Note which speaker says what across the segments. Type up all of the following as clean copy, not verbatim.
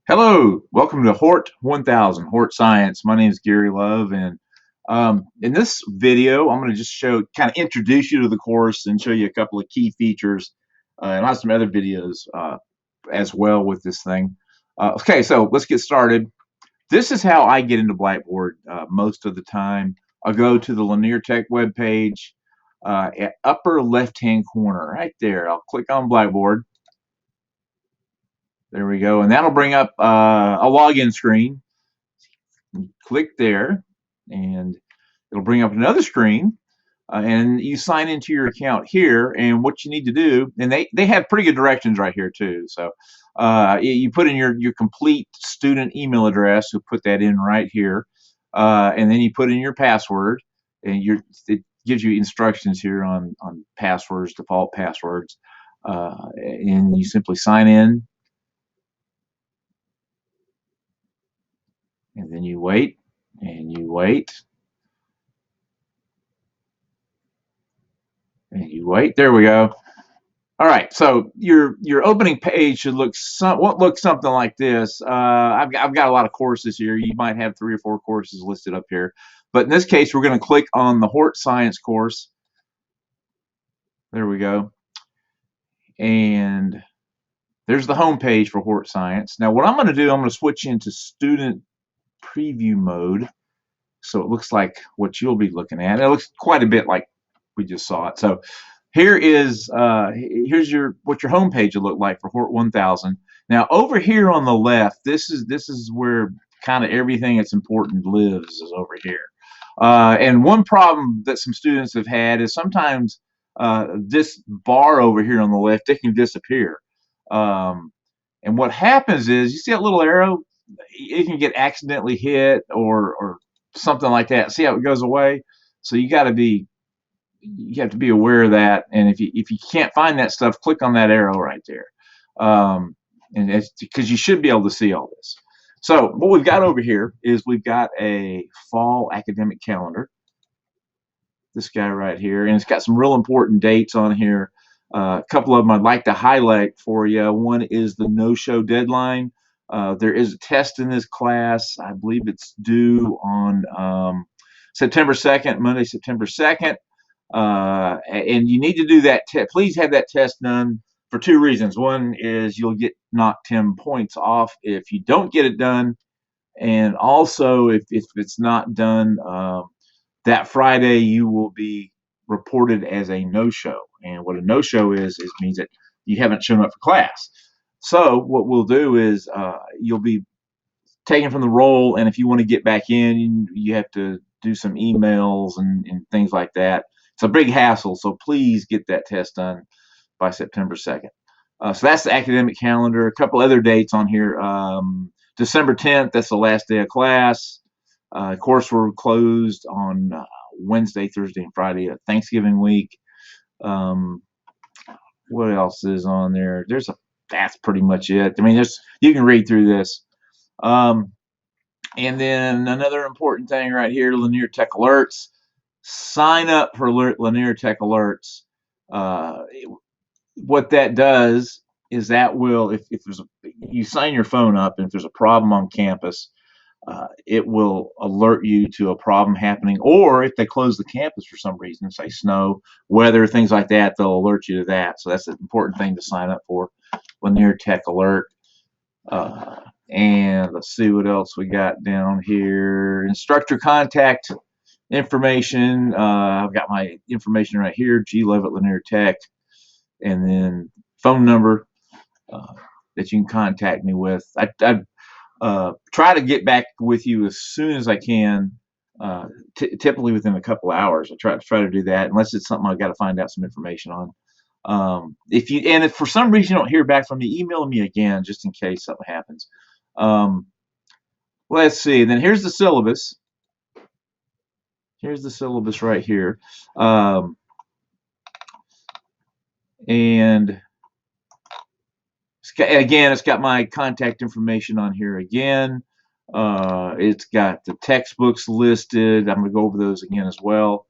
Speaker 1: Hello, welcome to Hort 1000, Hort Science. My name is Gary Love, and in this video, I'm going to just kind of introduce you to the course and show you a couple of key features, and I have some other videos as well with this thing. Okay, so let's get started. This is how I get into Blackboard most of the time. I'll go to the Linear Tech webpage at upper left-hand corner, right there. I'll click on Blackboard. There we go, and that'll bring up a login screen. Click there, and it'll bring up another screen, and you sign into your account here. And what you need to do, and they have pretty good directions right here too. So you put in your complete student email address. You'll put that in right here, and then you put in your password, and it gives you instructions here on passwords, default passwords, and you simply sign in, and then you wait, and you wait, and you wait. There we go. All right, so your opening page should look something like this. I've got a lot of courses here. You might have 3 or 4 courses listed up here, but in this case, we're going to click on the Hort Science course. There we go, and there's the home page for Hort Science. Now, what I'm going to do, I'm going to switch into student preview mode, so it looks like what you'll be looking at. It looks quite a bit like we just saw it. So here's what your home page will look like for Hort 1000. Now over here on the left, this is where kind of everything that's important lives, is over here. And one problem that some students have had is sometimes this bar over here on the left, it can disappear. And what happens is, you see that little arrow? It can get accidentally hit or something like that. See how it goes away? So you have to be aware of that. And if you can't find that stuff, click on that arrow right there, and it's because you should be able to see all this. So what we've got over here is we've got a fall academic calendar. This guy right here, and it's got some real important dates on here. A couple of them I'd like to highlight for you. One is the no-show deadline. There is a test in this class. I believe it's due on September 2nd, Monday, September 2nd. And you need to do that. Please have that test done for 2 reasons. One is you'll get knocked 10 points off if you don't get it done, and also if it's not done that Friday, you will be reported as a no-show. And what a no-show is means that you haven't shown up for class. So what we'll do is you'll be taken from the roll, and if you want to get back in, you have to do some emails and things like that. It's a big hassle, so please get that test done by September 2nd. So that's the academic calendar. A couple other dates on here. December 10th, that's the last day of class. Of course, we're closed on Wednesday, Thursday, and Friday of Thanksgiving week. What else is on there? That's pretty much it. I mean, you can read through this. And then another important thing right here, Linear Tech Alerts. Sign up for Linear Tech Alerts. What that does is that will, if you sign your phone up, and if there's a problem on campus, it will alert you to a problem happening, or if they close the campus for some reason, say snow, weather, things like that, they'll alert you to that. So that's an important thing to sign up for, Linear Tech Alert. And let's see what else we got down here. Instructor contact information. I've got my information right here, G-Love at Linear Tech, and then phone number that you can contact me with. I try to get back with you as soon as I can, typically within a couple of hours. I try to do that, unless it's something I've got to find out some information on. If for some reason you don't hear back from me, email me again just in case something happens. Let's see. Then here's the syllabus. Here's the syllabus right here, and it's got my contact information on here again. It's got the textbooks listed. I'm going to go over those again as well.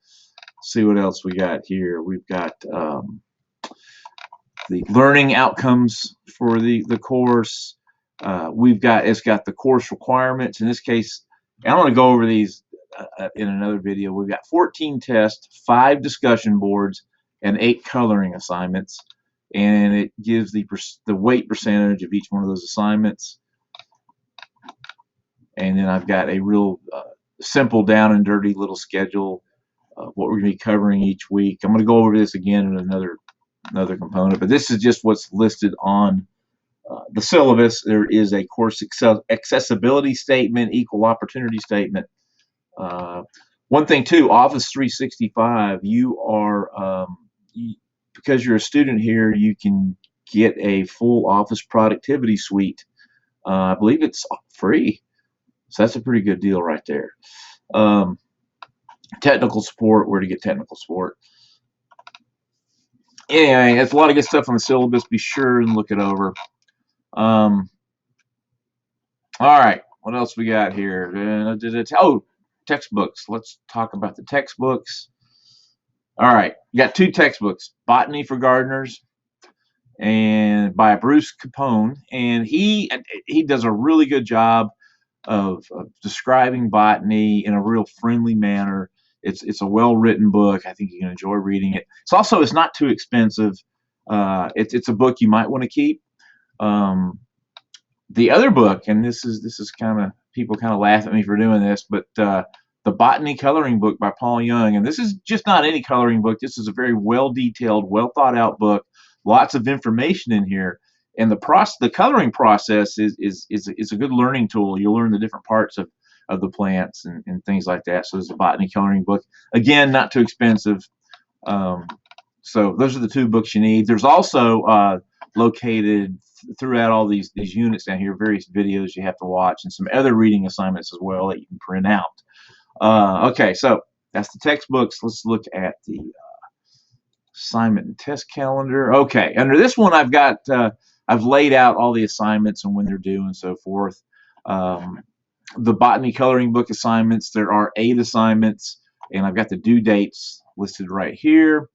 Speaker 1: See what else we got here. We've got the learning outcomes for the course. It's got the course requirements. In this case, I'm going to go over these in another video. We've got 14 tests, 5 discussion boards, and 8 coloring assignments, and it gives the weight percentage of each one of those assignments. And then I've got a real simple, down and dirty little schedule of what we're going to be covering each week. I'm going to go over this again in another component, but this is just what's listed on the syllabus. There is a course accessibility statement, equal opportunity statement. One thing too, Office 365, because you're a student here, you can get a full Office productivity suite. I believe it's free, so that's a pretty good deal right there. Technical support, where to get technical support. Anyway, it's a lot of good stuff on the syllabus. Be sure and look it over. All right, what else we got here? Oh, textbooks. Let's talk about the textbooks. All right, you got 2 textbooks, Botany for Gardeners and by Bruce Capone, and he does a really good job of describing botany in a real friendly manner. It's a well-written book. I think you can enjoy reading it. It's not too expensive. It's a book you might want to keep. The other book, and this is kind of, people kind of laugh at me for doing this, but the Botany Coloring Book by Paul Young, and this is just not any coloring book. This is a very well-detailed, well-thought-out book. Lots of information in here, and the coloring process is a good learning tool. You'll learn the different parts of the plants and things like that. So there's a Botany Coloring Book. Again, not too expensive. So those are the 2 books you need. There's also located throughout all these units down here various videos you have to watch, and some other reading assignments as well that you can print out. Okay, so that's the textbooks. Let's look at the assignment and test calendar. Okay, under this one I've laid out all the assignments and when they're due and so forth. The Botany Coloring Book assignments, there are 8 assignments, and I've got the due dates listed right here.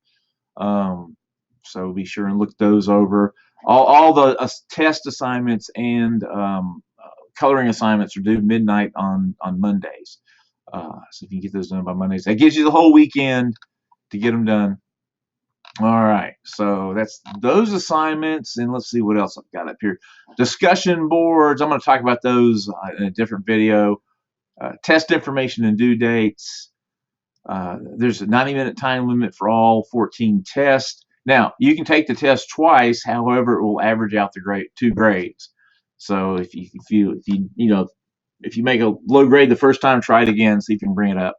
Speaker 1: So be sure and look those over. All the test assignments and coloring assignments are due midnight on Mondays. So if you get those done by Mondays, that gives you the whole weekend to get them done. All right, so that's those assignments, and let's see what else I've got up here. Discussion boards, I'm going to talk about those in a different video. Test information and due dates. There's a 90-minute time limit for all 14 tests. Now, you can take the test twice, however, it will average out the 2 grades. So if you make a low grade the first time, try it again, see if you can bring it up.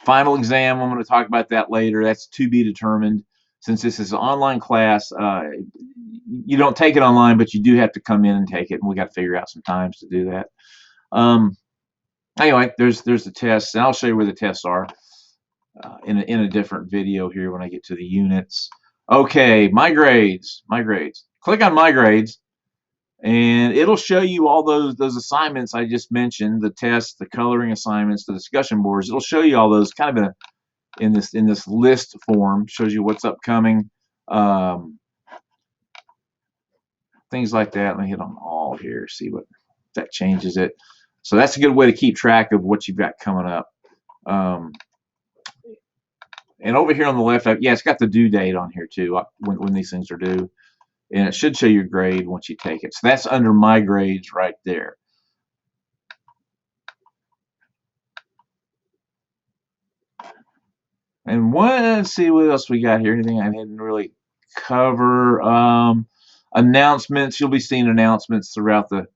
Speaker 1: Final exam, I'm going to talk about that later. That's to be determined. Since this is an online class, you don't take it online, but you do have to come in and take it, and we got to figure out some times to do that. Anyway, there's the tests, and I'll show you where the tests are in a different video here when I get to the units. Okay, my grades. Click on my grades, and it'll show you all those assignments I just mentioned, the tests, the coloring assignments, the discussion boards. It'll show you all those kind of in this list form. Shows you what's upcoming, things like that. Let me hit on all here, see what that changes it. So that's a good way to keep track of what you've got coming up. And over here on the left, it's got the due date on here too, when these things are due. And it should show your grade once you take it. So that's under my grades right there. And let's see what else we got here. Anything I didn't really cover? Announcements. You'll be seeing announcements throughout the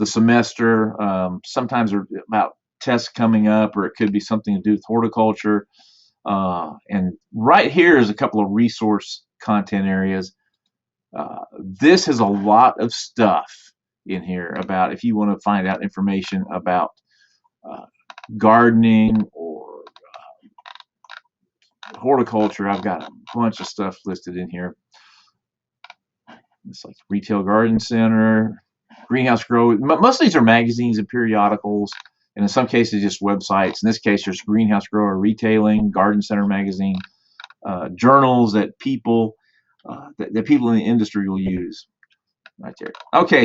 Speaker 1: semester. Sometimes they're about tests coming up, or it could be something to do with horticulture. And right here is a couple of resource content areas. This has a lot of stuff in here about if you want to find out information about gardening or horticulture. I've got a bunch of stuff listed in here. It's like Retail Garden Center, Greenhouse Grow. Most of these are magazines and periodicals, and in some cases just websites. In this case, there's Greenhouse Grower Retailing, Garden Center magazine, journals that people in the industry will use right there. Okay.